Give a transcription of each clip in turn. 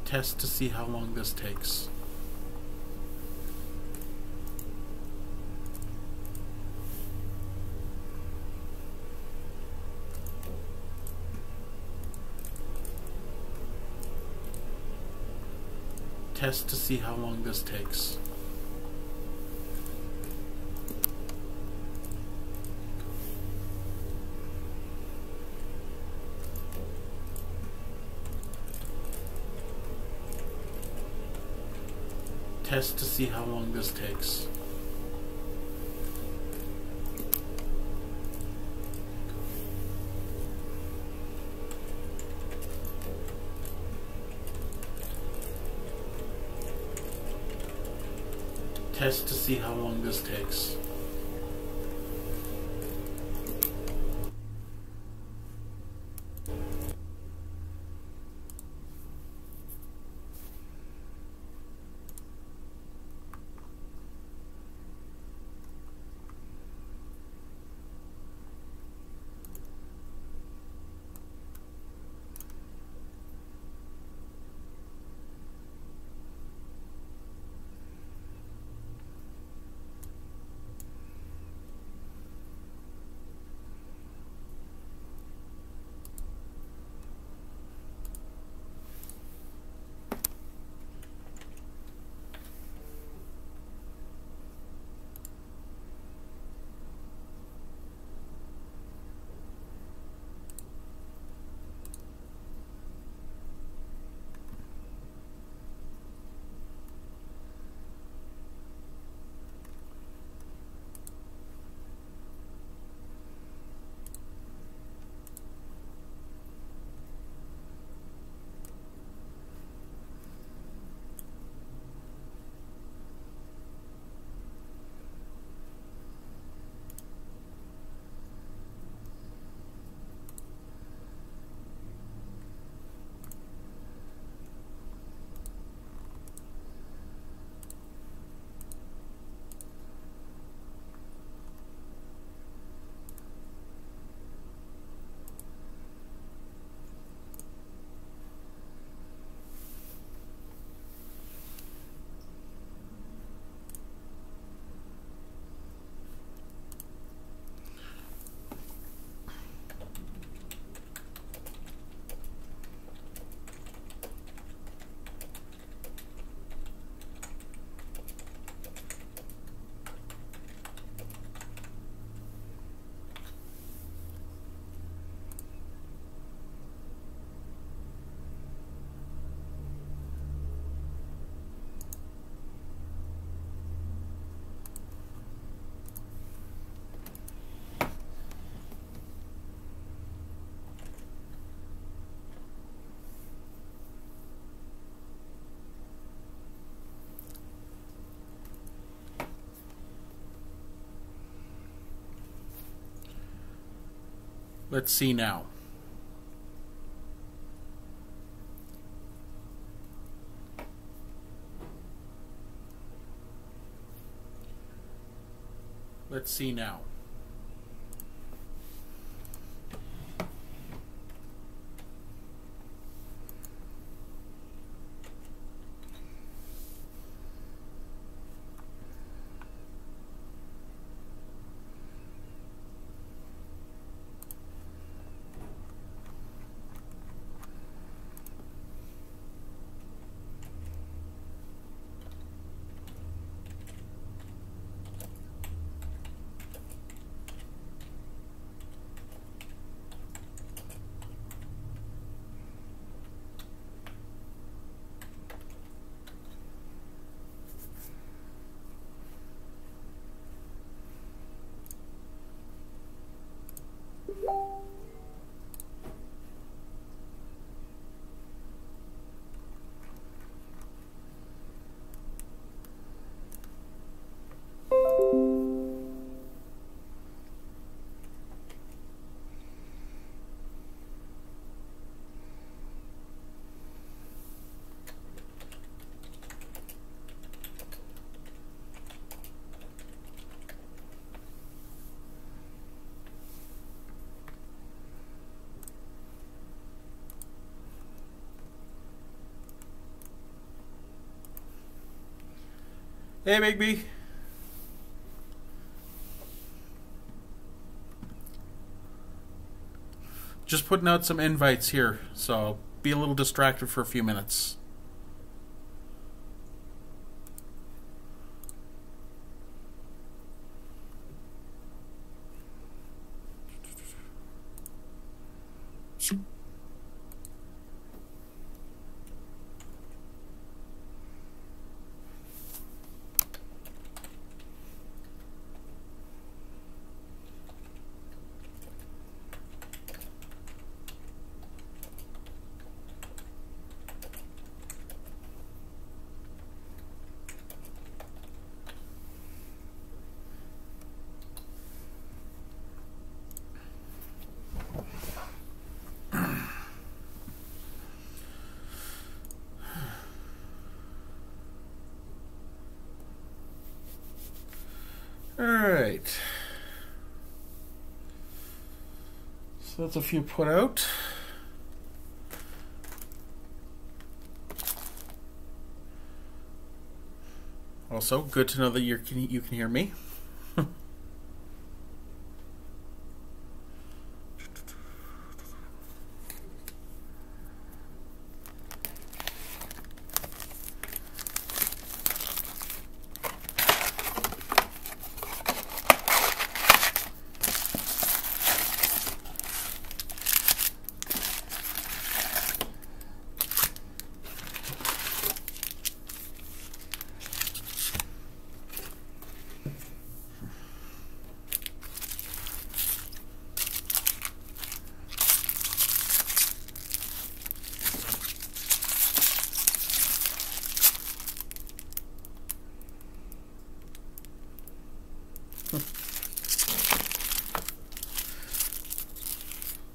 Test to see how long this takes. Test to see how long this takes. Test to see how long this takes. Test to see how long this takes. Let's see now. Let's see now. Hey, Bigby. Just putting out some invites here, so be a little distracted for a few minutes. Alright. So that's a few put out. Also, good to know that you can hear me.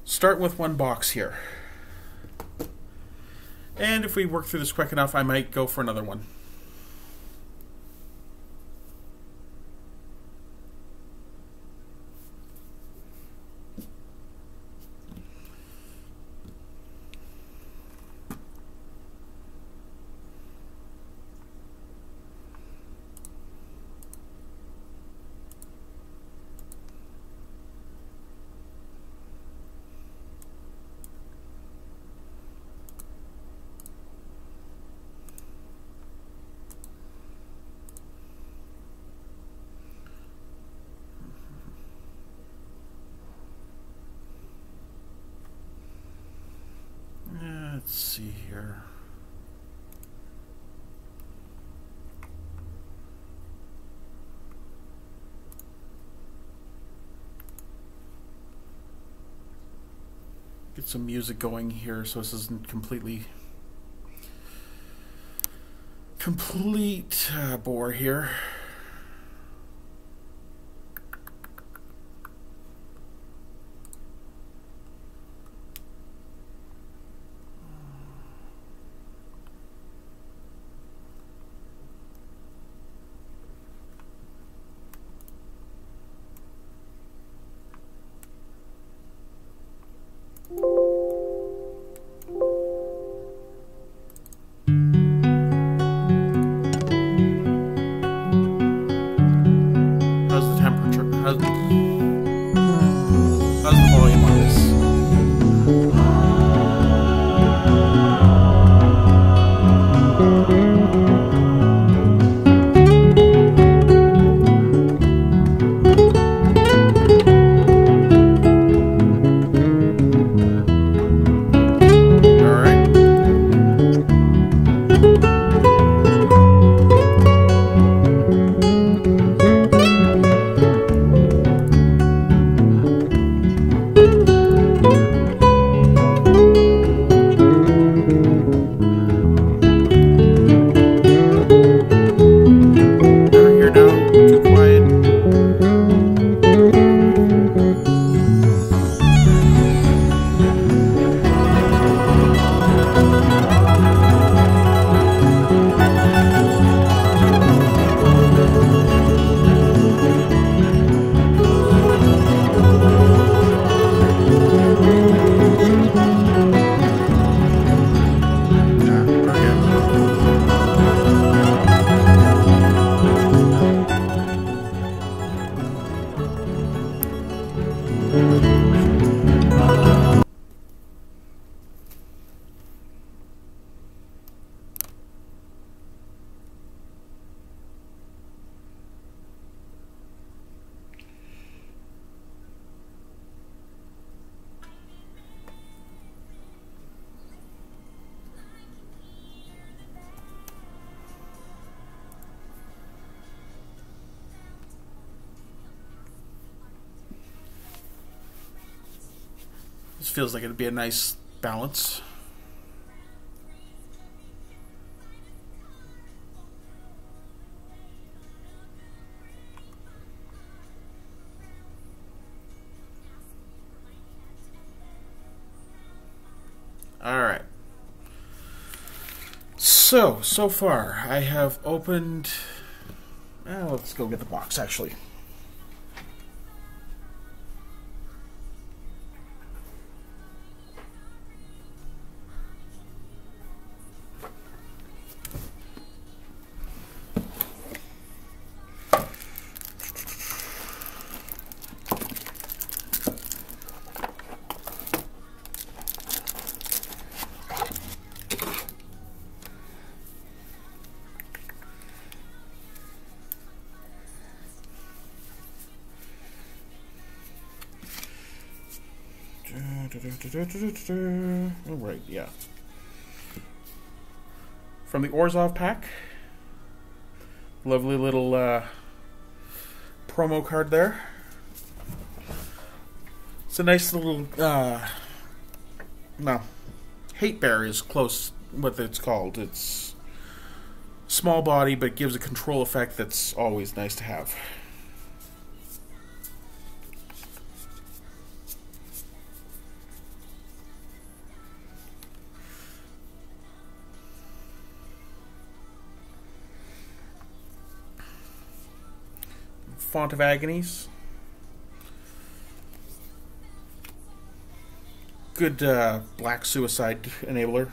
Start with one box here. And if we work through this quick enough, I might go for another one. Let's see here. Get some music going here so this isn't complete bore here. How's the volume on this? This feels like it'd be a nice balance. Alright. So far, I have opened... let's go get the box, actually. Oh, right, yeah. From the Orzhov pack. Lovely little promo card there. It's a nice little, no, Hate Bear is close what it's called. It's small body, but gives a control effect that's always nice to have. Font of Agonies. Good black suicide enabler.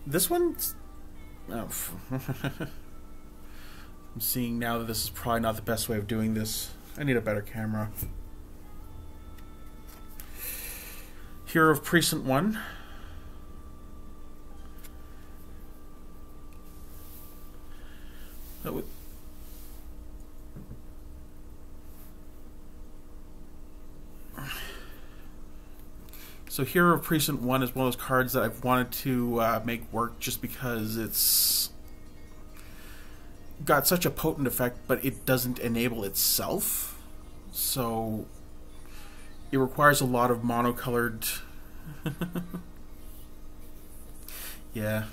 This one's... Oh. I'm seeing now that this is probably not the best way of doing this. I need a better camera. Hero of Precinct 1. That would... So Hero of Precinct 1 is one of those cards that I've wanted to make work just because it's got such a potent effect, but it doesn't enable itself. So it requires a lot of monocolored... yeah.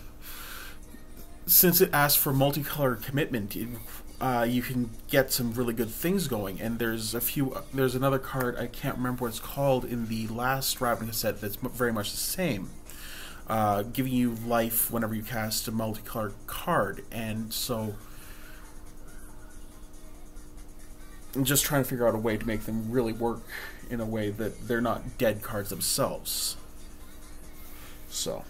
Since it asks for multicolor commitment, you can get some really good things going. And there's another card, I can't remember what it's called, in the last Ravnica set that's very much the same. Giving you life whenever you cast a multicolored card. And so I'm just trying to figure out a way to make them really work in a way that they're not dead cards themselves. So.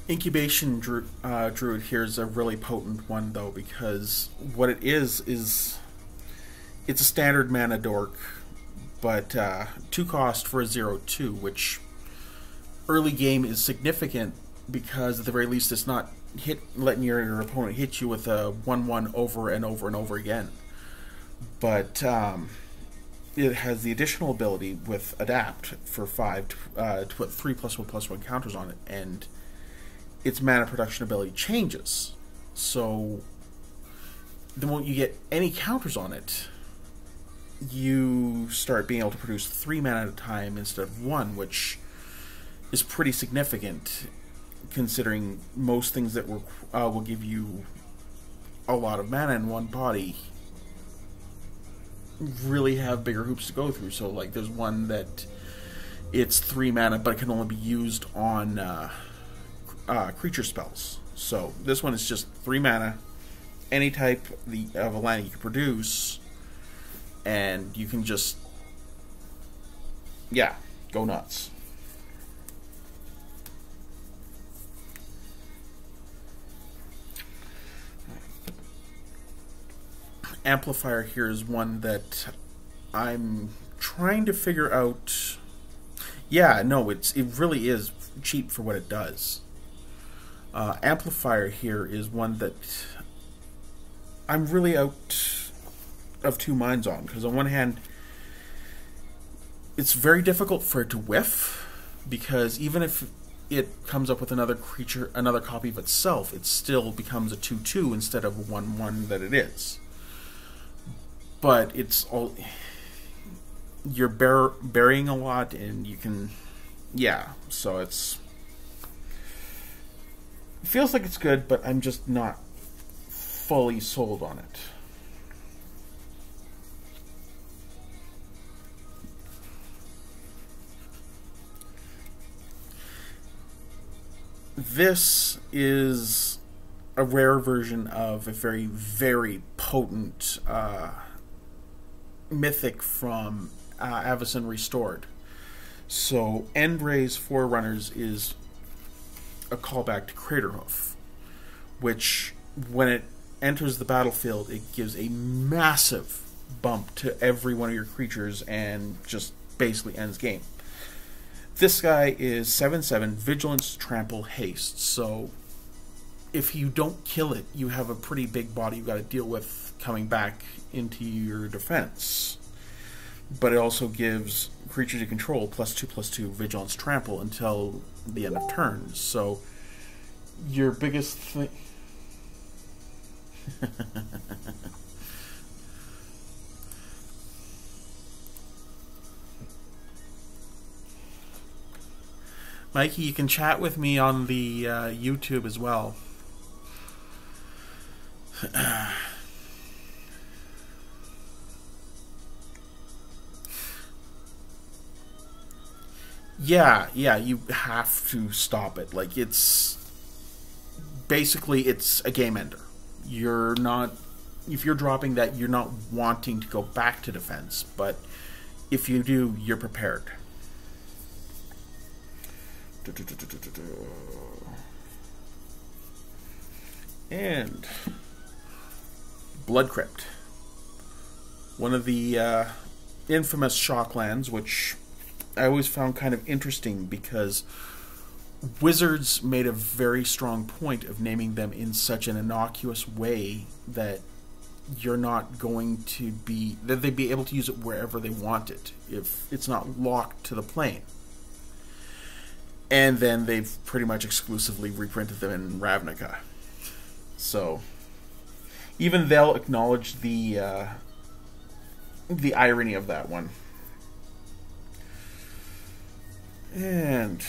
Incubation Druid here is a really potent one, though, because what it is it's a standard mana dork, but 2 cost for a 0/2, which early game is significant because at the very least it's not letting your opponent hit you with a 1/1 over and over and over again. But it has the additional ability with Adapt for 5 to put 3+1/+1 counters on it, and its mana production ability changes. So the moment you get any counters on it, you start being able to produce 3 mana at a time instead of 1, which is pretty significant considering most things that will give you a lot of mana in one body really have bigger hoops to go through. So like there's one that it's 3 mana but it can only be used on creature spells. So this one is just 3 mana any type of a land you can produce, and you can just, yeah, go nuts. Amplifier here is one that I'm trying to figure out. Yeah, no, it really is cheap for what it does. Amplifier here is one that I'm really out of two minds on, because on one hand, it's very difficult for it to whiff, because even if it comes up with another creature, another copy of itself, it still becomes a 2/2 instead of a 1/1 that it is. But it's all, you're burying a lot, and you can, yeah, so it feels like it's good, but I'm just not fully sold on it. This is a rare version of a very, very potent mythic from Avacyn Restored. So Endray's Forerunners is a callback to Craterhoof, which when it enters the battlefield, it gives a massive bump to every one of your creatures and just basically ends game. This guy is 7/7, Vigilance, Trample, Haste. So if you don't kill it, you have a pretty big body you've got to deal with coming back into your defense. But it also gives creatures you control +2/+2 Vigilance, Trample until the end of turns. So your biggest thing... Mikey, you can chat with me on the YouTube as well. Yeah, you have to stop it. Like, it's basically, it's a game ender. You're not, if you're dropping that, you're not wanting to go back to defense, but if you do, you're prepared. And Blood Crypt, one of the infamous Shocklands, which I always found kind of interesting because Wizards made a very strong point of naming them in such an innocuous way that you're not going to be, that they'd be able to use it wherever they want it if it's not locked to the plane. And then they've pretty much exclusively reprinted them in Ravnica. So even they'll acknowledge the irony of that one. And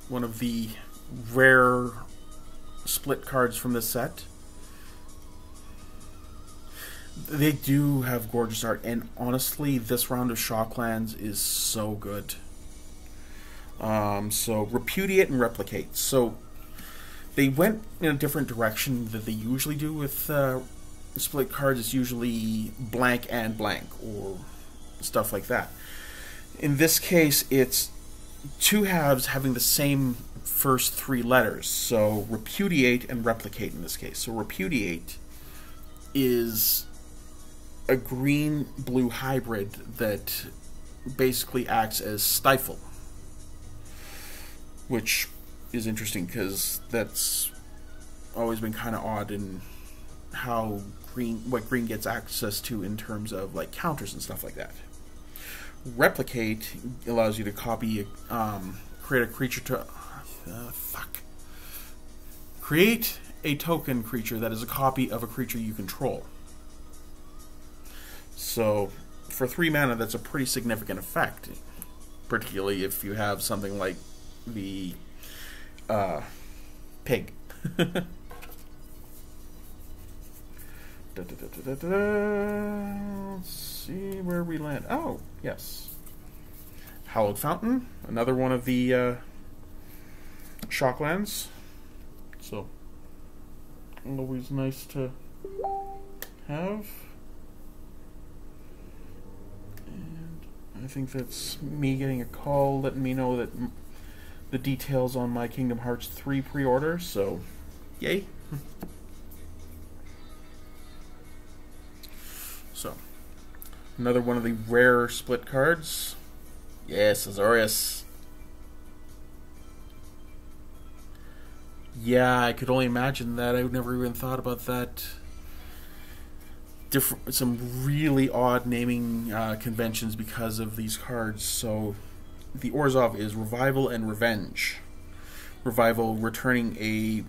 one of the rare split cards from this set. They do have gorgeous art, and honestly, this round of Shocklands is so good. So Repudiate and Replicate. So they went in a different direction than they usually do with split cards. It's usually blank and blank or stuff like that. In this case, it's two halves having the same first three letters. So Repudiate and Replicate in this case. So Repudiate is a green-blue hybrid that basically acts as Stifle, which is interesting because that's always been kind of odd in how what green gets access to in terms of like counters and stuff like that. Replicate allows you to copy, create a creature to, create a token creature that is a copy of a creature you control. So for 3 mana, that's a pretty significant effect, particularly if you have something like the pig. Let's see where we land. Oh, yes. Hallowed Fountain, another one of the Shocklands. So, Always nice to have. And I think that's me getting a call letting me know that the details on my Kingdom Hearts 3 pre-order, so yay. So, another one of the rare split cards. Yes, Azorius. Yeah, I could only imagine that. I never even thought about that. Some really odd naming conventions because of these cards. So, the Orzhov is Revival and Revenge. Revival returning a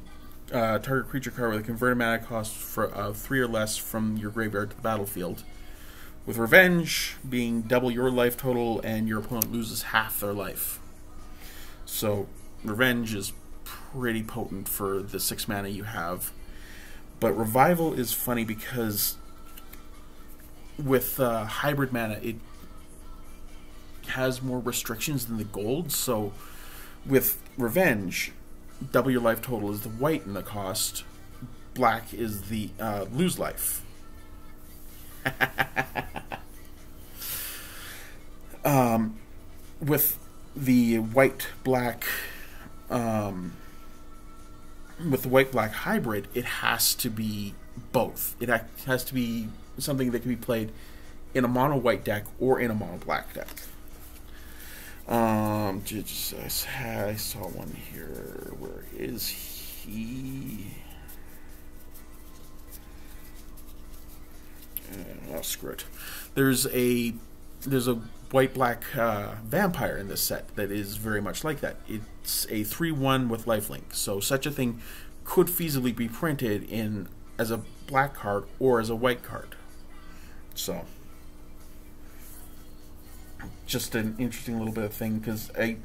target creature card with a converted mana cost of 3 or less from your graveyard to the battlefield. With Revenge being double your life total and your opponent loses half their life. So, Revenge is pretty potent for the 6 mana you have. But Revival is funny because with hybrid mana, it has more restrictions than the gold. So with Revenge, double your life total is the white in the cost. Black is the lose life. With the white-black with the white-black hybrid, it has to be both. It has to be something that can be played in a mono-white deck or in a mono-black deck. I saw one here. Where is he? Oh, screw it. There's a white-black vampire in this set that is very much like that. It's a 3/1 with lifelink, so such a thing could feasibly be printed in as a black card or as a white card. So, just an interesting little bit of thing, because I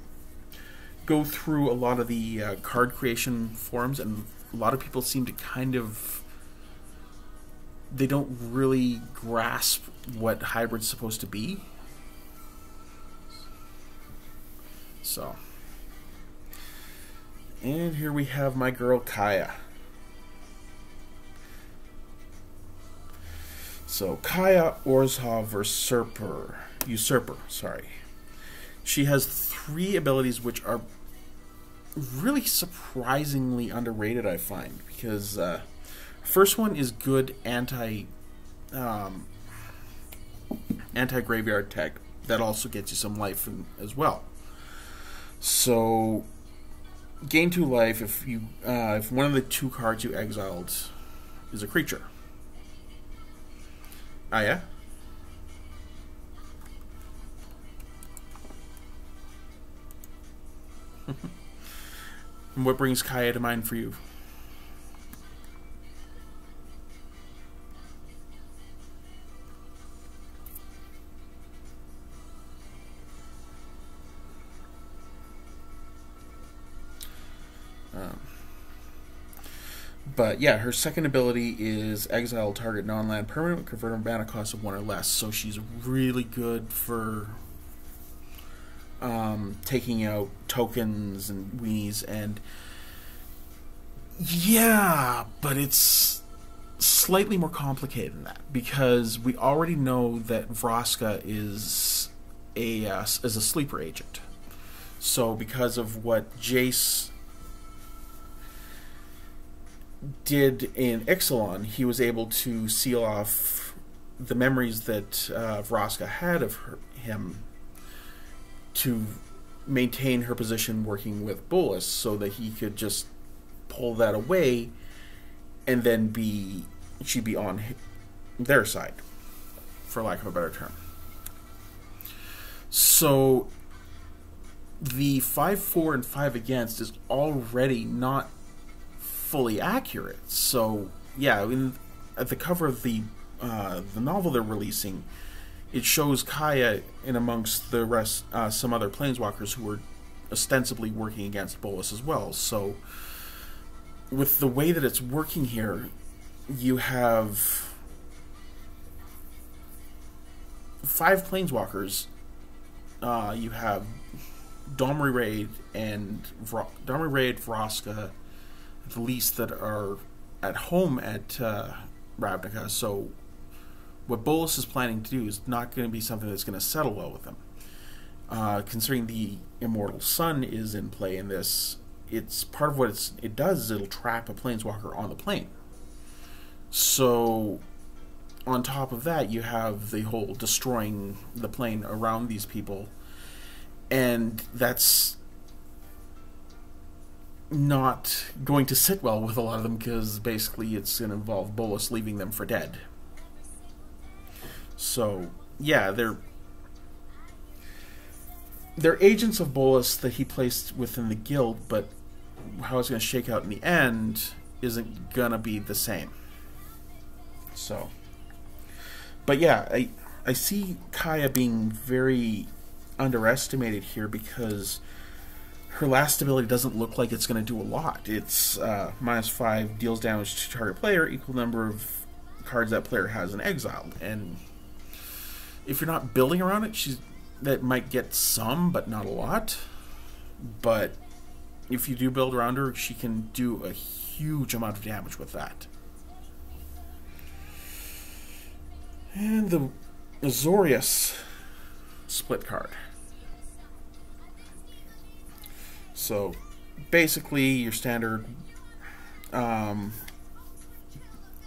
go through a lot of the card creation forums, and a lot of people seem to kind of, they don't really grasp what hybrid's supposed to be. So, and here we have my girl Kaya. So, Kaya Orzhov Usurper, sorry. She has 3 abilities which are really surprisingly underrated, I find, because first one is good anti-graveyard tech that also gets you some life as well. So, gain 2 life if one of the 2 cards you exiled is a creature. Ah, yeah? And what brings Kaya to mind for you? But yeah, her second ability is exile target non-land permanent with converted mana cost of 1 or less. So she's really good for taking out tokens and weenies. And yeah, but it's slightly more complicated than that, because we already know that Vraska is a sleeper agent. So because of what Jace did in Ixalan, he was able to seal off the memories that Vraska had of him to maintain her position working with Bolas, so that he could just pull that away and then she'd be on their side, for lack of a better term. So the 5/4 and 5 against is already not fully accurate. So yeah, at the cover of the novel they're releasing, it shows Kaya in amongst the rest, some other planeswalkers who were ostensibly working against Bolas as well. So with the way that it's working here, you have 5 planeswalkers. You have Domri Raid, Vraska, the least that are at home at Ravnica, so what Bolas is planning to do is not going to be something that's going to settle well with him. Considering the Immortal Sun is in play in this, it's part of what it does is it'll trap a planeswalker on the plane. So on top of that, you have the whole destroying the plane around these people, and that's not going to sit well with a lot of them, because basically it's going to involve Bolas leaving them for dead. So yeah, they're agents of Bolas that he placed within the guild, but how it's going to shake out in the end isn't going to be the same. So, but yeah, I see Kaya being very underestimated here, because her last ability doesn't look like it's going to do a lot. It's -5, deals damage to target player, equal number of cards that player has in exile. And if you're not building around it, that might get some, but not a lot. But if you do build around her, she can do a huge amount of damage with that. And the Azorius split card. So basically your standard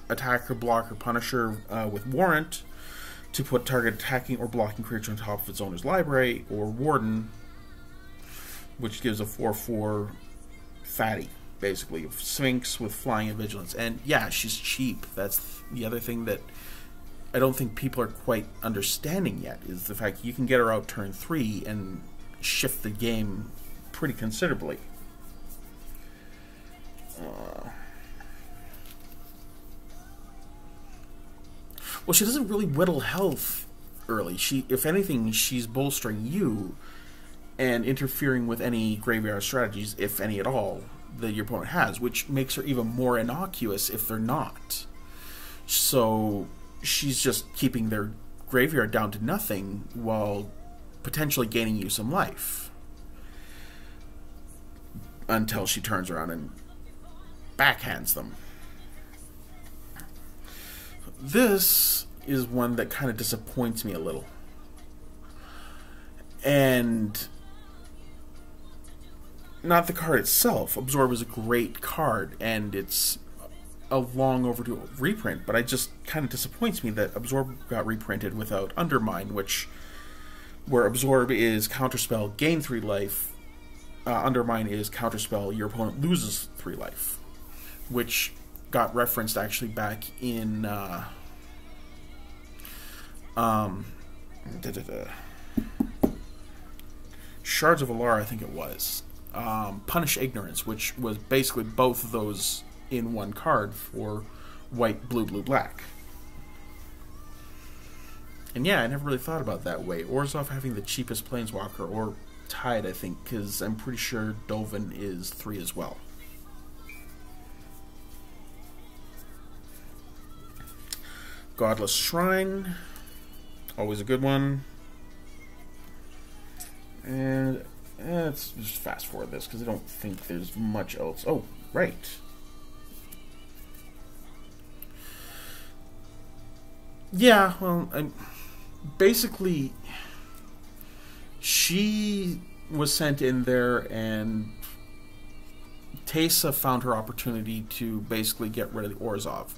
attacker, blocker, punisher with warrant to put target attacking or blocking creature on top of its owner's library, or warden, which gives a 4/4 fatty, basically. Sphinx with flying and vigilance. And yeah, she's cheap. That's the other thing that I don't think people are quite understanding yet, is the fact you can get her out turn 3 and shift the game pretty considerably. Well, she doesn't really whittle health early. If anything, she's bolstering you and interfering with any graveyard strategies, if any at all, that your opponent has, which makes her even more innocuous if they're not. So she's just keeping their graveyard down to nothing while potentially gaining you some life. Until she turns around and backhands them. This is one that kind of disappoints me a little. And not the card itself. Absorb is a great card, and it's a long overdue reprint, but it just kind of disappoints me that Absorb got reprinted without Undermine, where Absorb is counterspell, gain 3 life, Undermine is counterspell, your opponent loses 3 life, which got referenced actually back in Shards of Alara, I think it was. Punish Ignorance, which was basically both of those in one card for white, blue, blue, black. And yeah, I never really thought about it that way. Orzhov having the cheapest Planeswalker, or tied, I think, because I'm pretty sure Dovin is 3 as well. Godless Shrine, always a good one. And let's just fast forward this, because I don't think there's much else. Oh, right. Yeah, well, basically, she was sent in there, and Teysa found her opportunity to basically get rid of the Orzhov.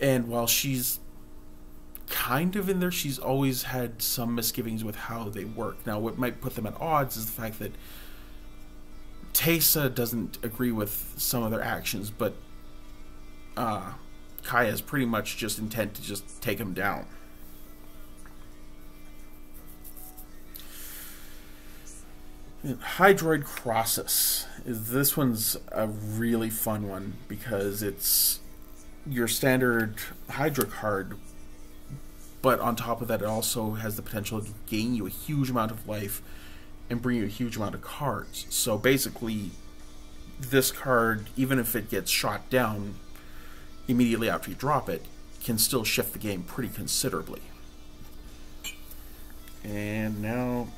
And while she's kind of in there, she's always had some misgivings with how they work. Now, what might put them at odds is the fact that Teysa doesn't agree with some of their actions, but Kaya is pretty much just intent to just take him down. Hydroid Crossus. This one's a really fun one, because it's your standard Hydra card, but on top of that, it also has the potential to gain you a huge amount of life and bring you a huge amount of cards. So basically, this card, even if it gets shot down immediately after you drop it, can still shift the game pretty considerably. And now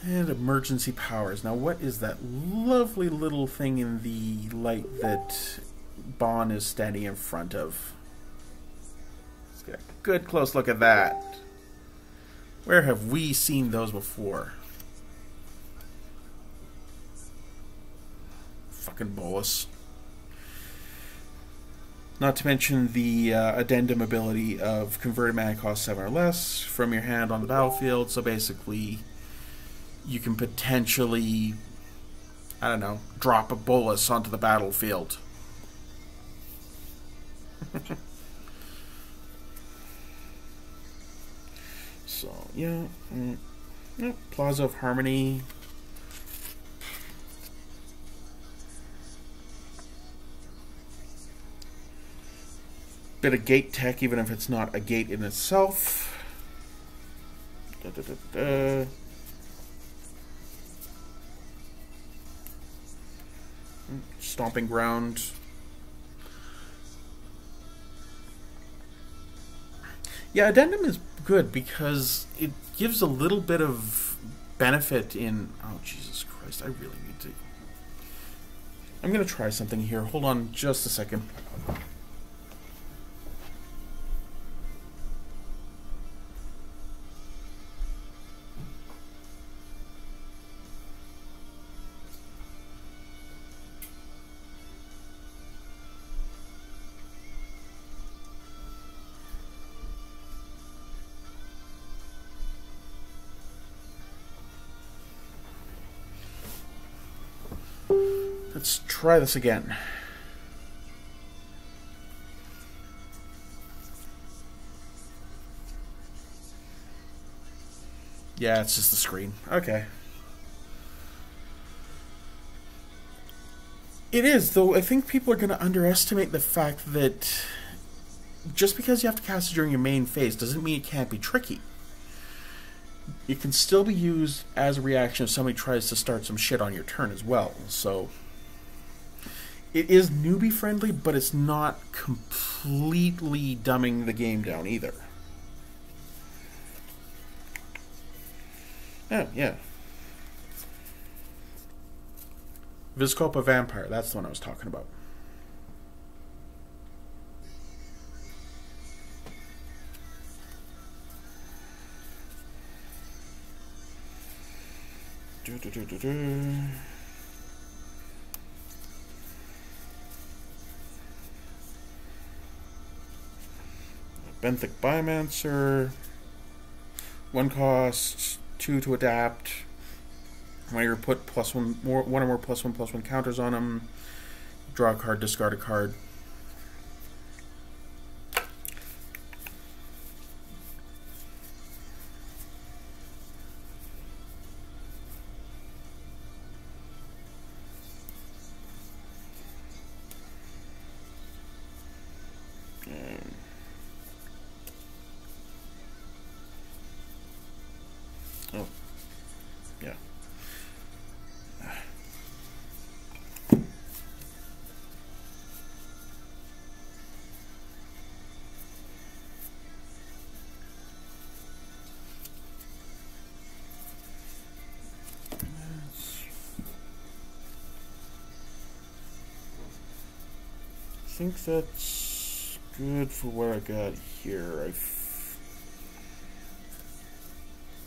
And emergency powers. Now, what is that lovely little thing in the light that Bon is standing in front of? Let's get a good close look at that. Where have we seen those before? Fucking bolus. Not to mention the addendum ability of converted mana cost 7 or less from your hand on the battlefield. So basically, you can potentially, I don't know, drop a bolus onto the battlefield. So, yeah. Plaza of Harmony. Bit of gate tech, even if it's not a gate in itself. Stomping Ground. Yeah, addendum is good because it gives a little bit of benefit in... Oh, Jesus Christ, I really need to... I'm going to try something here. Hold on just a second. Let's try this again. Yeah, it's just the screen. Okay. It is, though I think people are going to underestimate the fact that just because you have to cast it during your main phase doesn't mean it can't be tricky. It can still be used as a reaction if somebody tries to start some shit on your turn as well. So it is newbie friendly, but it's not completely dumbing the game down either. Oh, yeah. Viscopa Vampire, that's the one I was talking about. Benthic Biomancer. 1 cost, 2 to adapt. When you put one or more +1/+1 counters on them, draw a card, discard a card. Oh, yeah. I think that's good for what I got here. I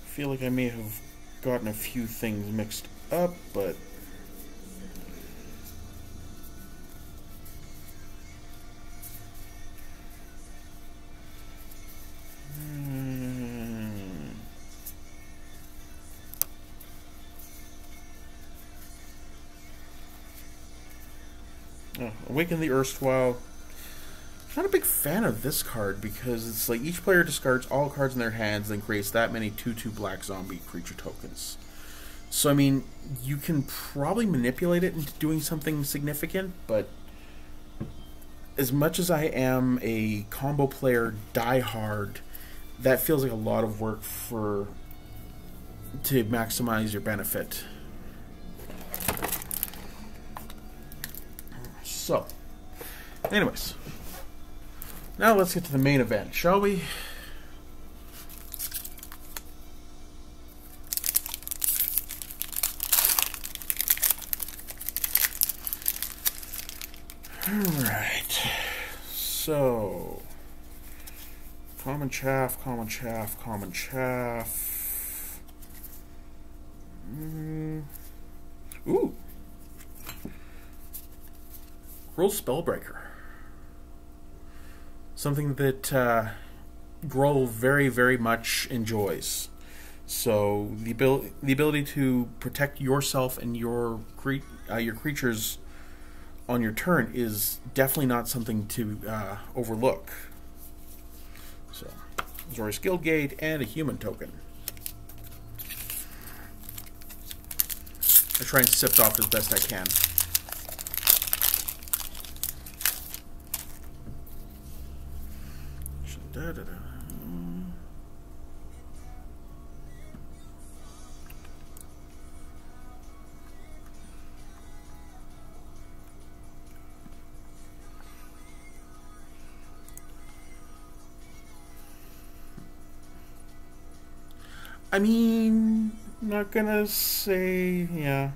feel like I may have gotten a few things mixed up, but Awaken the Erstwhile. I'm not a big fan of this card because it's like each player discards all cards in their hands and creates that many 2/2 black zombie creature tokens. So, I mean, you can probably manipulate it into doing something significant, but as much as I am a combo player diehard, that feels like a lot of work to maximize your benefit. So, anyways, now let's get to the main event, shall we? Alright. So, common chaff, common chaff, common chaff. Ooh. Roll Spellbreaker. Something that Grohl very, very much enjoys. So the ability to protect yourself and your creatures on your turn is definitely not something to overlook. So, Azorius Guildgate and a human token. I try and sift off as best I can. I mean, not gonna say, yeah.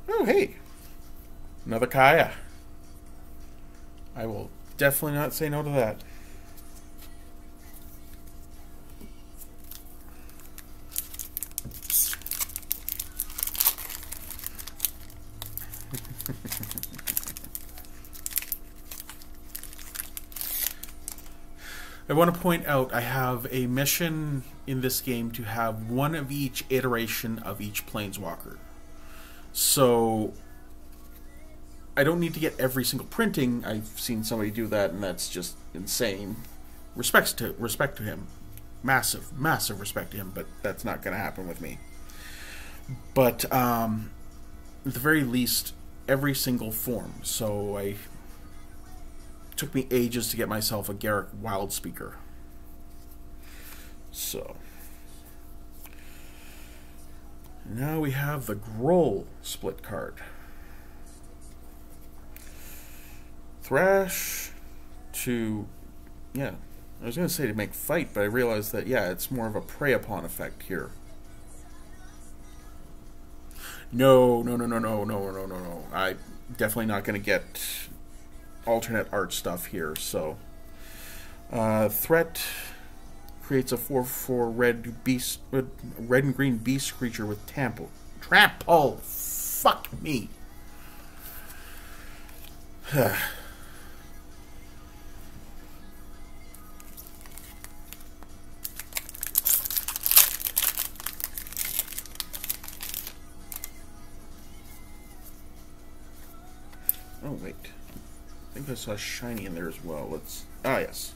Oh, hey. Another Kaya. I will definitely not say no to that. I want to point out I have a mission in this game to have one of each iteration of each Planeswalker. So I don't need to get every single printing. I've seen somebody do that, and that's just insane. Respect to him. Massive respect to him, but that's not going to happen with me. But at the very least, every single form. So it took me ages to get myself a Garruk Wildspeaker. So now we have the Grohl split card. Thrash to, yeah, I was going to say to make fight, but I realized that, yeah, it's more of a prey upon effect here. No. I'm definitely not going to get alternate art stuff here, so. Threat creates a 4/4 red and green beast creature with trample. Fuck me. Oh, wait. I think I saw shiny in there as well. Let's... Ah, yes.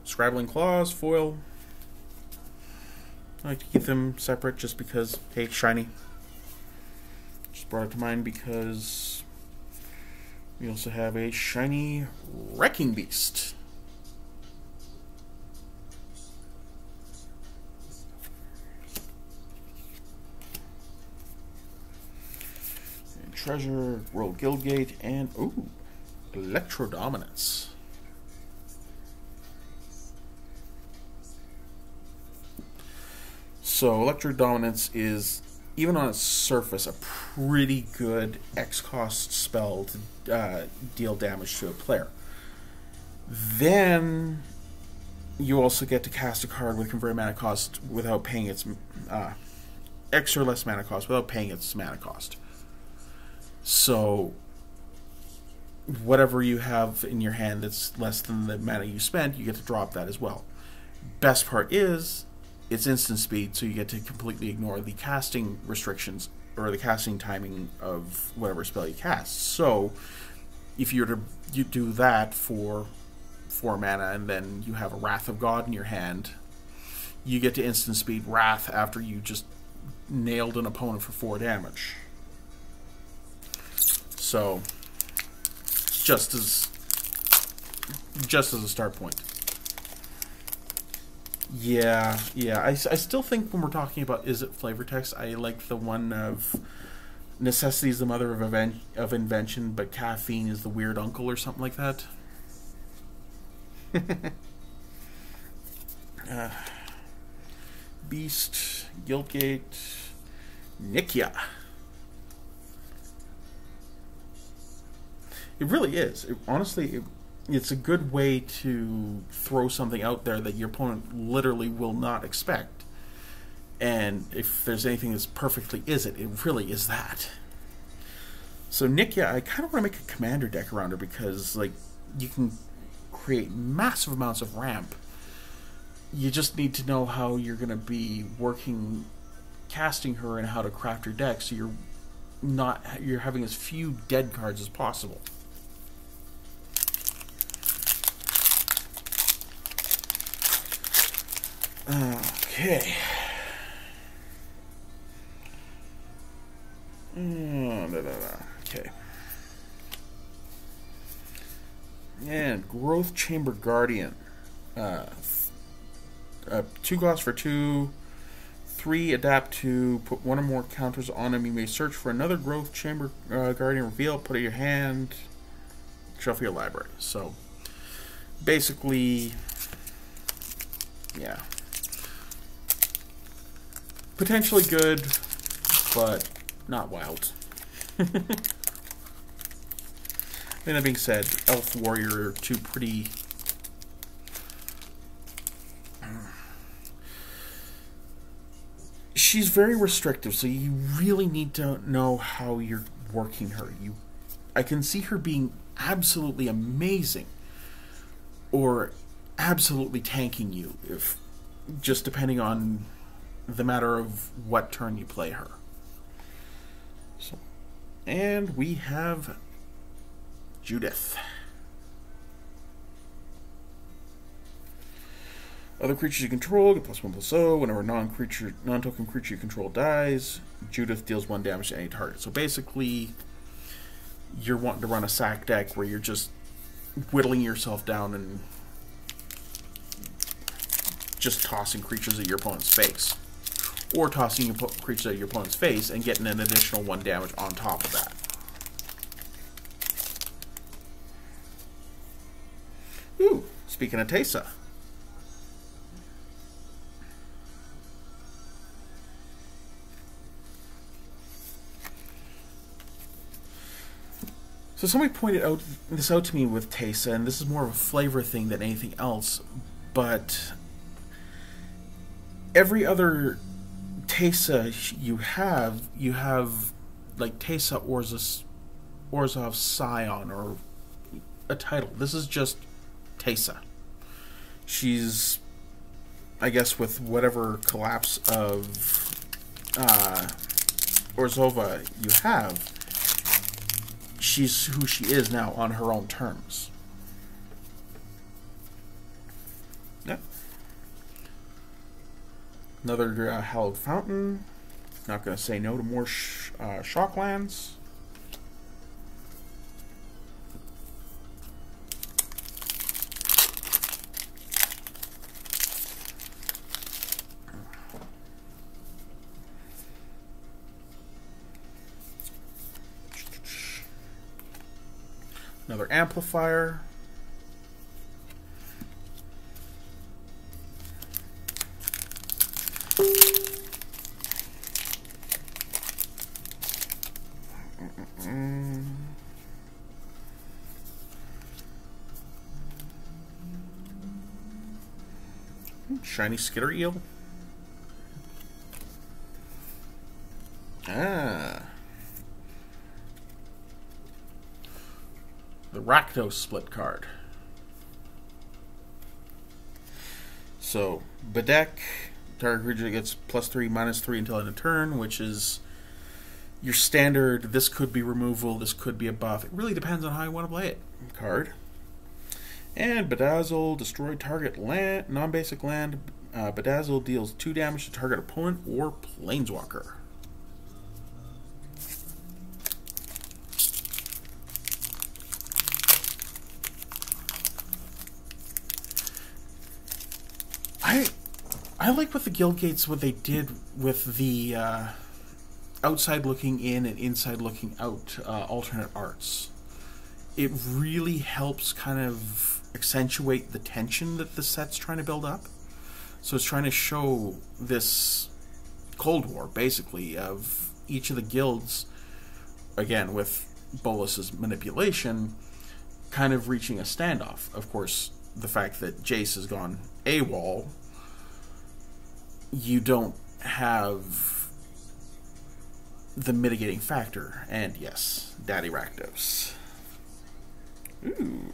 Scrabbling Claws, foil. I like to keep them separate just because, hey, shiny. Just brought it to mind because we also have a shiny Wrecking Beast. Treasure, Roll Guildgate, and ooh, Electrodominance. So Electrodominance is, even on its surface, a pretty good X-cost spell to deal damage to a player. Then you also get to cast a card with convert mana cost without paying its X or less mana cost without paying its mana cost. So whatever you have in your hand that's less than the mana you spent, you get to drop that as well. Best part is it's instant speed, so you get to completely ignore the casting restrictions or the casting timing of whatever spell you cast. So if you were to do that for 4 mana and then you have a Wrath of God in your hand, you get to instant speed Wrath after you just nailed an opponent for 4 damage. So, just as a start point. Yeah. I still think when we're talking about is it flavor text, I like the one of necessity is the mother of invention, but caffeine is the weird uncle or something like that. Beast, Guildgate, Nikia. It really is. Honestly, it's a good way to throw something out there that your opponent literally will not expect. And if there's anything that's perfectly it really is that. So Nikia, I kind of want to make a commander deck around her because, like, you can create massive amounts of ramp. You just need to know how you're going to be casting her and how to craft your deck so you're having as few dead cards as possible. Okay. Okay. And Growth Chamber Guardian. 2 costs for 2. 3, adapt to, put 1 or more counters on him. You may search for another Growth Chamber Guardian, reveal, put it in your hand, shuffle your library. So, basically, yeah. Potentially good, but not wild. That being said, Elf Warrior are two pretty... She's very restrictive, so you really need to know how you're working her. I can see her being absolutely amazing, or absolutely tanking you, if just depending on the matter of what turn you play her. So, and we have Judith. Other creatures you control get +1/+0. Whenever a non-token creature you control dies, Judith deals 1 damage to any target. So basically, you're wanting to run a sack deck where you're just whittling yourself down and just tossing creatures at your opponent's face. Or tossing creatures at your opponent's face and getting an additional 1 damage on top of that. Ooh, speaking of Teysa. So somebody pointed this out to me with Teysa, and this is more of a flavor thing than anything else, but every other Teysa you have like Teysa Orzhov Scion or a title. This is just Teysa. She's, I guess, with whatever collapse of Orzhova you have, she's who she is now on her own terms. Yep. Another Hallowed Fountain. Not going to say no to more Shocklands. Another Amplifier. Shiny Skitter Eel. Ah. The Rakdos split card. So, Bedeck, target creature gets +3/-3 until end of turn, which is your standard, this could be removal, this could be a buff. It really depends on how you want to play it card. And Bedazzle, destroy target land, non-basic land. Bedazzle deals 2 damage to target opponent or planeswalker. I like what the Guildgates, what they did with the outside looking in and inside looking out alternate arts. It really helps kind of accentuate the tension that the set's trying to build up. So it's trying to show this Cold War, basically, of each of the guilds, again, with Bolas's manipulation, kind of reaching a standoff. Of course, the fact that Jace has gone AWOL, you don't have the mitigating factor. And yes, Daddy Rakdos. Ooh.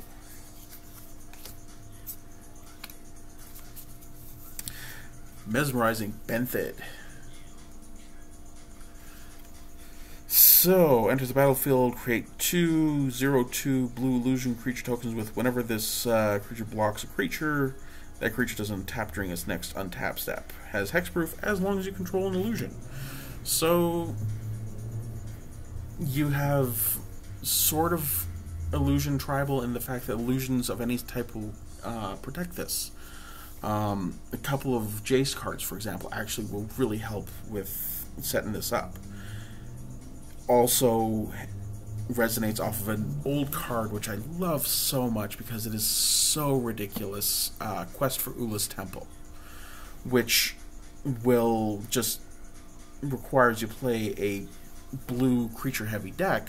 Mesmerizing Benthid. So, enters the battlefield, create 2/0/2 blue illusion creature tokens with whenever this creature blocks a creature, that creature doesn't tap during its next untap step. Has hexproof as long as you control an illusion. So, you have sort of illusion tribal in the fact that illusions of any type will protect this. A couple of Jace cards, for example, actually will really help with setting this up. Also resonates off of an old card which I love so much because it is so ridiculous, Quest for Ula's Temple, which will just requires you play a blue creature heavy deck,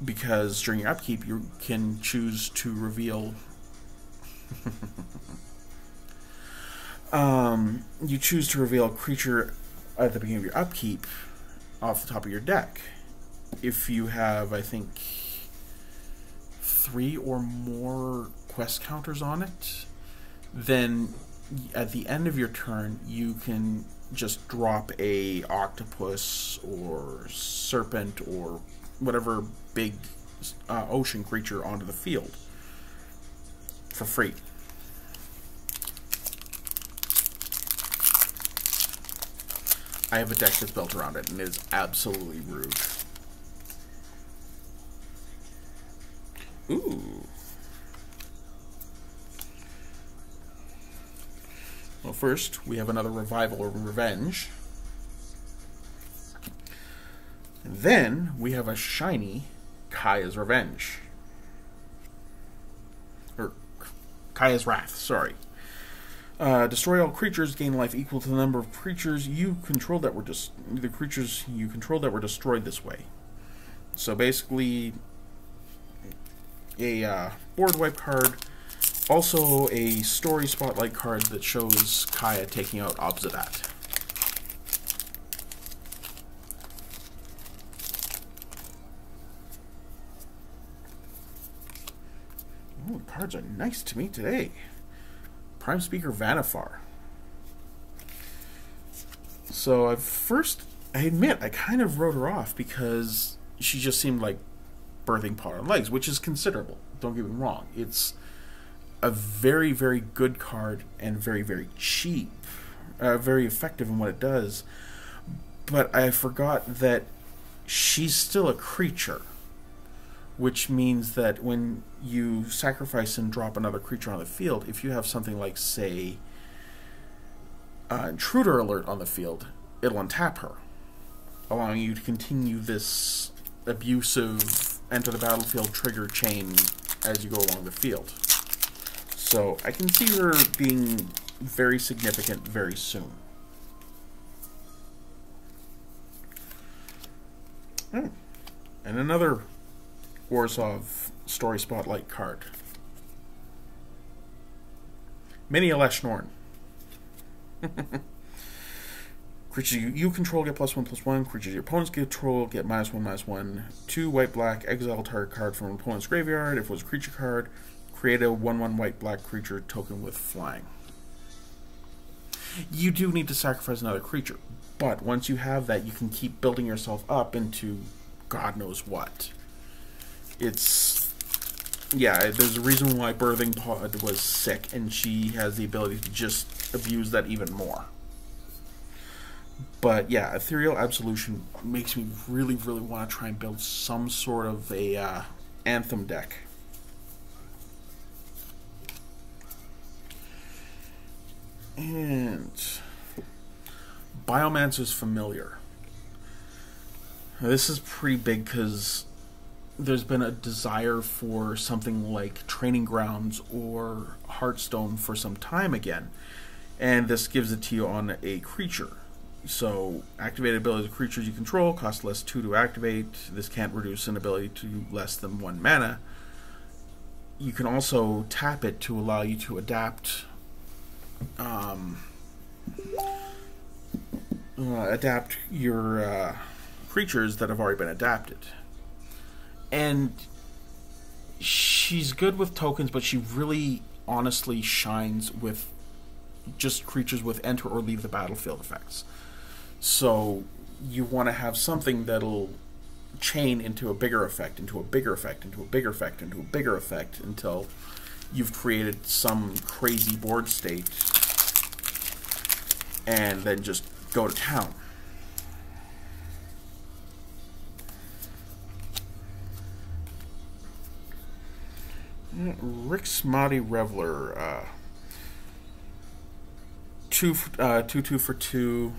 because during your upkeep you can choose to reveal you choose to reveal a creature at the beginning of your upkeep off the top of your deck. If you have, I think, 3 or more quest counters on it, then at the end of your turn you can just drop a octopus or serpent or whatever big ocean creature onto the field for free. I have a deck that's built around it, and it is absolutely rude. Ooh. Well, first, we have another Revival or Revenge. And then, we have a shiny Kaya's Revenge. Or, Kaya's Wrath, sorry. Destroy all creatures, gain life equal to the number of creatures you controlled that were destroyed this way. So basically, a board wipe card, also a story spotlight card that shows Kaya taking out Obsidat. Oh, the cards are nice to me today. Prime Speaker Vanifar. So I admit, I kind of wrote her off because she just seemed like birthing pot on legs, which is considerable. Don't get me wrong. It's a very, very good card and very, very cheap. Very effective in what it does. But I forgot that she's still a creature, which means that when you sacrifice and drop another creature on the field, if you have something like, say, Intruder Alert on the field, it'll untap her, allowing you to continue this abusive enter the battlefield trigger chain as you go along the field. So I can see her being very significant very soon. And another Orzhov Story Spotlight card. Mini Elesh Norn. Creatures you control get +1/+1. Creatures your opponents control get -1/-1. 2 white-black. Exile target card from an opponent's graveyard. If it was a creature card, create a 1/1 white-black creature token with flying. You do need to sacrifice another creature, but once you have that, you can keep building yourself up into God knows what. It's... yeah, there's a reason why Birthing Pod was sick, and she has the ability to just abuse that even more. But yeah, Ethereal Absolution makes me really, really want to try and build some sort of a Anthem deck. And Biomancer's Familiar. Now, this is pretty big because there's been a desire for something like Training Grounds or Hearthstone for some time again. And this gives it to you on a creature. So, activated abilities of creatures you control cost less 2 to activate. This can't reduce an ability to less than 1 mana. You can also tap it to allow you to adapt adapt your creatures that have already been adapted. And she's good with tokens, but she really honestly shines with just creatures with enter or leave the battlefield effects. So you want to have something that'll chain into a bigger effect, into a bigger effect, into a bigger effect, into a bigger effect, until you've created some crazy board state, and then just go to town. Rick's Mighty Reveler, 2 for 2.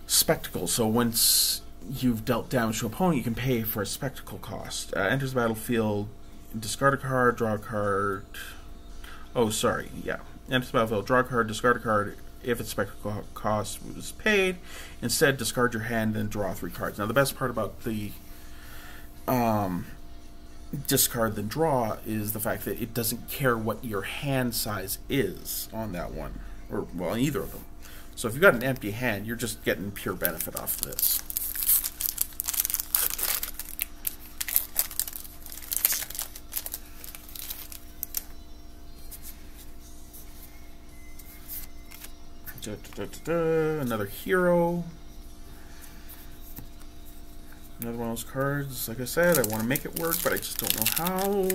Spectacle. So once you've dealt damage to an opponent, you can pay for a spectacle cost. Enters the battlefield, discard a card, draw a card. Oh, sorry. Yeah. Enters the battlefield, draw a card, discard a card. If its spectacle cost was paid, instead discard your hand and draw 3 cards. Now, the best part about the discard then draw is the fact that it doesn't care what your hand size is on that one, or well, on either of them. So if you've got an empty hand, you're just getting pure benefit off of this. Another hero. Another one of those cards. Like I said, I want to make it work, but I just don't know how.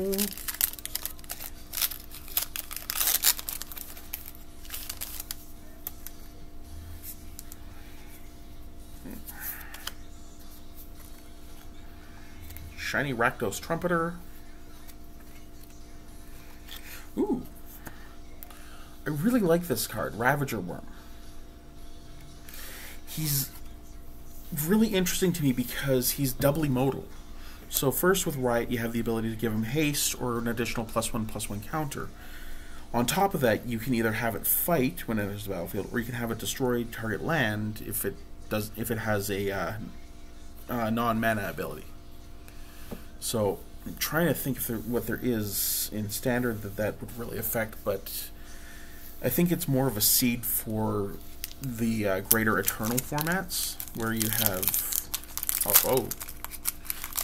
Shiny Rakdos Trumpeter. Ooh. I really like this card, Ravager Worm. He's really interesting to me because he's doubly modal. So first with Riot, you have the ability to give him haste or an additional +1/+1 counter. On top of that, you can either have it fight when it enters the battlefield, or you can have it destroy target land if it has a non-mana ability. So I'm trying to think if what there is in Standard that would really affect, but I think it's more of a seed for the Greater Eternal formats, where you have... Oh.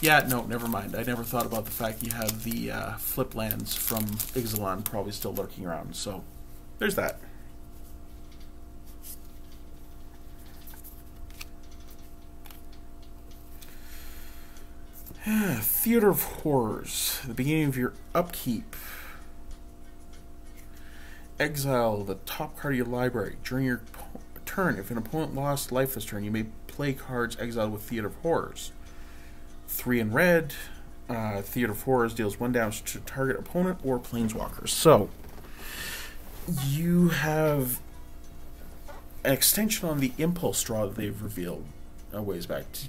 Yeah, no, never mind. I never thought about the fact you have the flip lands from Ixalan probably still lurking around, so there's that. Theater of Horrors. At the beginning of your upkeep, exile the top card of your library. During your turn, if an opponent lost life this turn, you may play cards exiled with Theater of Horrors. 3 in red. Theater of Horrors deals 1 damage to target opponent or planeswalkers. So, you have an extension on the Impulse Draw that they've revealed a ways back to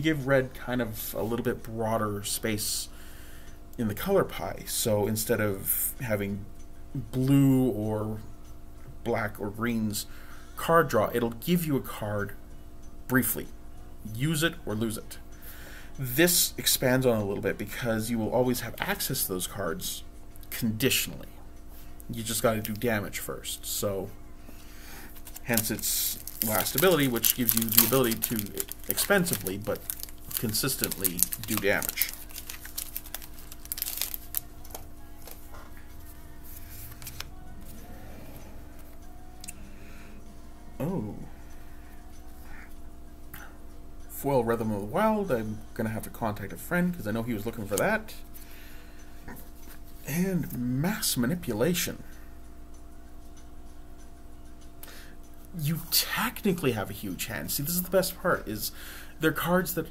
give red kind of a little bit broader space in the color pie. So instead of having blue or black or greens card draw, it'll give you a card briefly. Use it or lose it. This expands on it a little bit because you will always have access to those cards conditionally. You just got to do damage first. So hence its last ability, which gives you the ability to expensively but consistently do damage. Oh. Foil Rhythm of the Wild. I'm going to have to contact a friend because I know he was looking for that. And Mass Manipulation. You technically have a huge hand. See, this is the best part, is they're cards that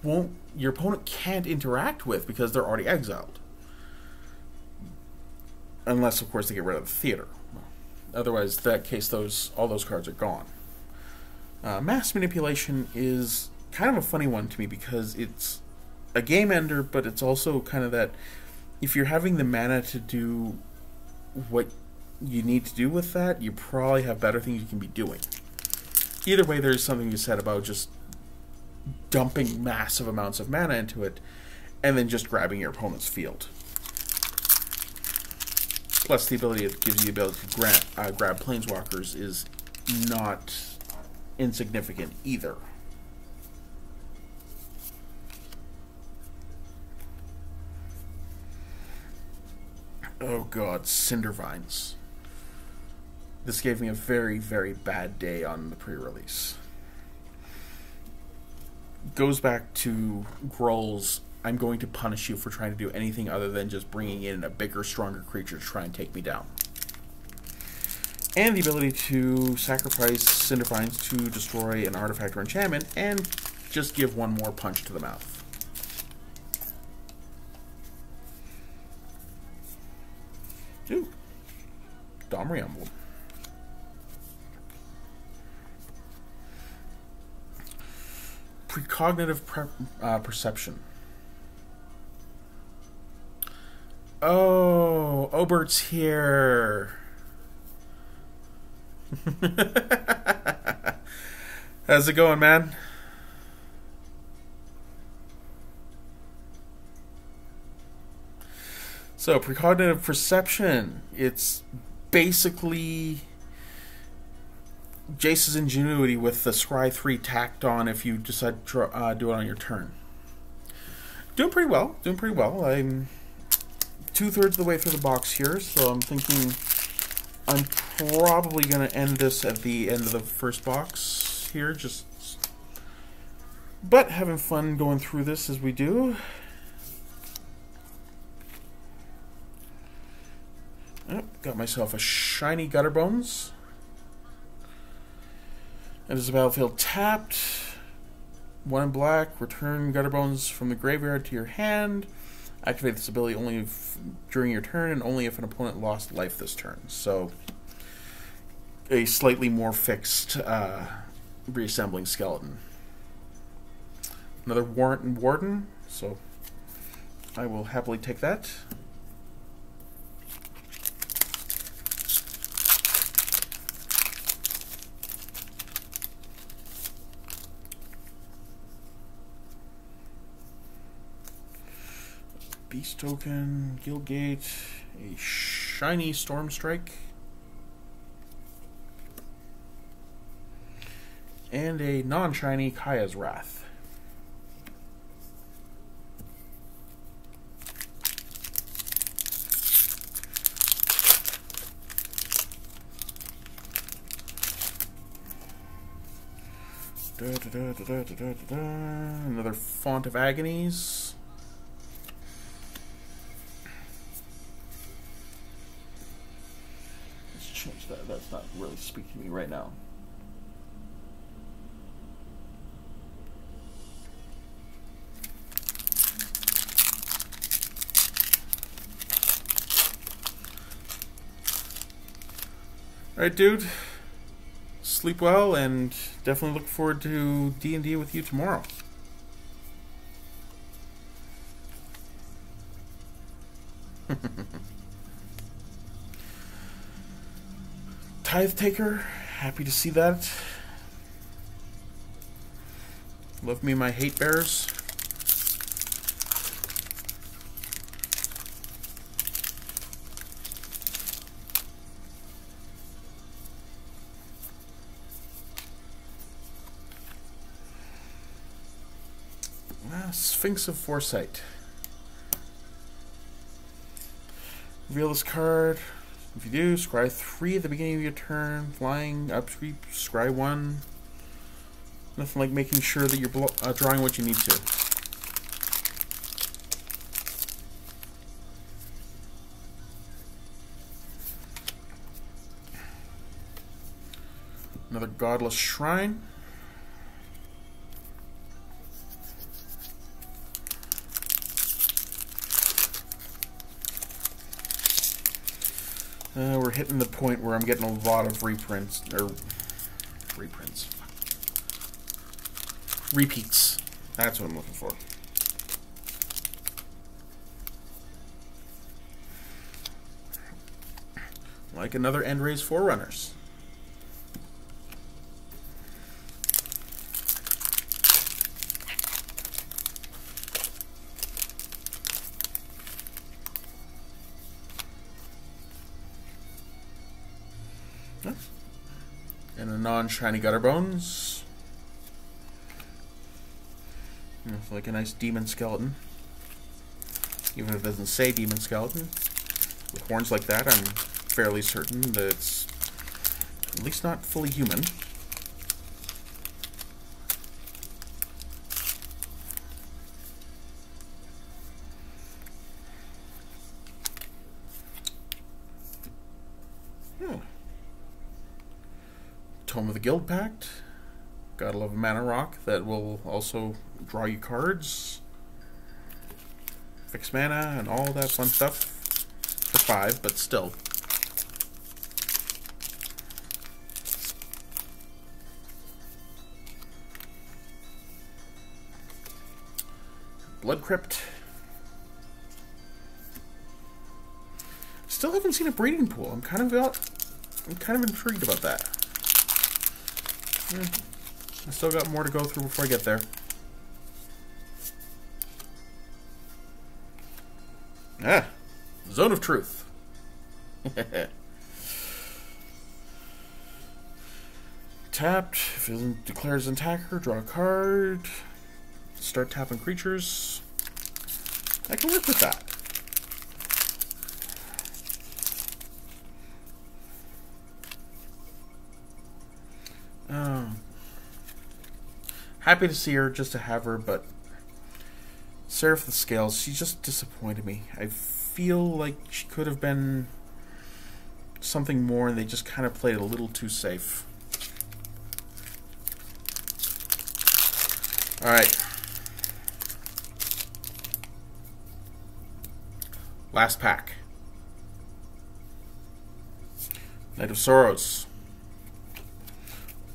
your opponent can't interact with because they're already exiled. Unless, of course, they get rid of the theater. Otherwise, in that case, all those cards are gone. Mass Manipulation is kind of a funny one to me because it's a game ender, but it's also kind of that if you're having the mana to do what you need to do with that, you probably have better things you can be doing. Either way, there's something you said about just dumping massive amounts of mana into it and then just grabbing your opponent's field. Plus, the ability it gives you the ability to grab planeswalkers is not insignificant either. Oh god, Cindervines. This gave me a very, very bad day on the pre-release. Goes back to Grohl's, I'm going to punish you for trying to do anything other than just bringing in a bigger, stronger creature to try and take me down. And the ability to sacrifice Cindervines to destroy an artifact or enchantment and just give one more punch to the mouth. Ooh, Domri Emblem. Precognitive perception. Oh, Obert's here. How's it going, man? So, precognitive perception. It's basically Jace's Ingenuity with the Scry 3 tacked on if you decide to do it on your turn. Doing pretty well. Doing pretty well. I'm 2/3 of the way through the box here, so I'm thinking I'm probably going to end this at the end of the first box here. But having fun going through this as we do. Oh, got myself a shiny Gutterbones. And as the battlefield tapped, 1 in black, return Gutterbones from the graveyard to your hand. Activate this ability only during your turn and only if an opponent lost life this turn. So, a slightly more fixed reassembling skeleton. Another Warrant and Warden, so I will happily take that. Beast Token, Guildgate, a shiny Stormstrike, and a non-shiny Kaya's Wrath. Another Font of Agonies. Let's change that. That's not really speaking to me right now. Alright, dude. Sleep well, and definitely look forward to D&D with you tomorrow. Tithe Taker, happy to see that. Love me my hate bears. Sphinx of Foresight. Reveal this card. If you do, scry 3 at the beginning of your turn. Flying, upsweep, scry 1. Nothing like making sure that you're drawing what you need to. Another Godless Shrine. We're hitting the point where I'm getting a lot of repeats. That's what I'm looking for. like another End-Raise Forerunners. And a non-shiny Gutter Bones. Like a nice Demon Skeleton. Even if it doesn't say Demon Skeleton. With horns like that, I'm fairly certain that it's at least not fully human. Tome of the Guild Pact. Gotta love a mana rock that will also draw you cards. Fix mana and all that fun stuff. For 5, but still. Blood Crypt. Still haven't seen a breeding pool. I'm kind of intrigued about that. I still got more to go through before I get there. Ah, Zone of Truth. Tapped. If it declares an attacker, draw a card. Start tapping creatures. I can work with that. Happy to see her, just to have her, but Seraph the Scales, she just disappointed me. I feel like she could have been something more, and they just kind of played it a little too safe. Alright. Last pack. Knight of Sorrows.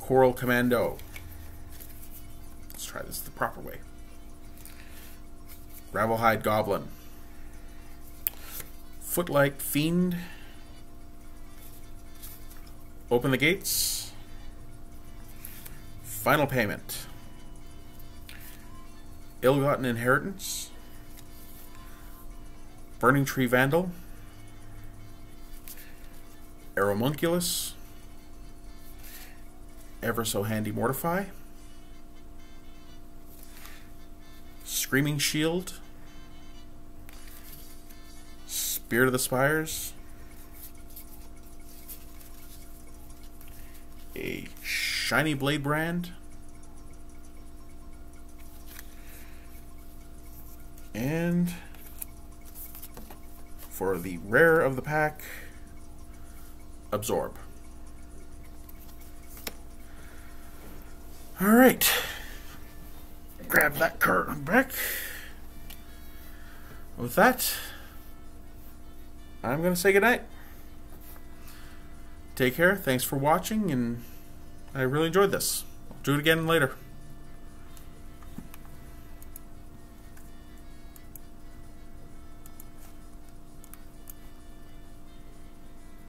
Coral Commando. Let's try this the proper way. Gravelhide Goblin. Footlight Fiend. Open the Gates. Final Payment. Ill-Gotten Inheritance. Burning Tree Vandal. Aeromunculus. Ever So Handy Mortify. Screaming Shield. Spirit of the Spires. A Shiny Blade Brand. And for the rare of the pack, Absorb. Alright. Grab that card back. With that, I'm going to say goodnight. Take care. Thanks for watching, and I really enjoyed this. I'll do it again later.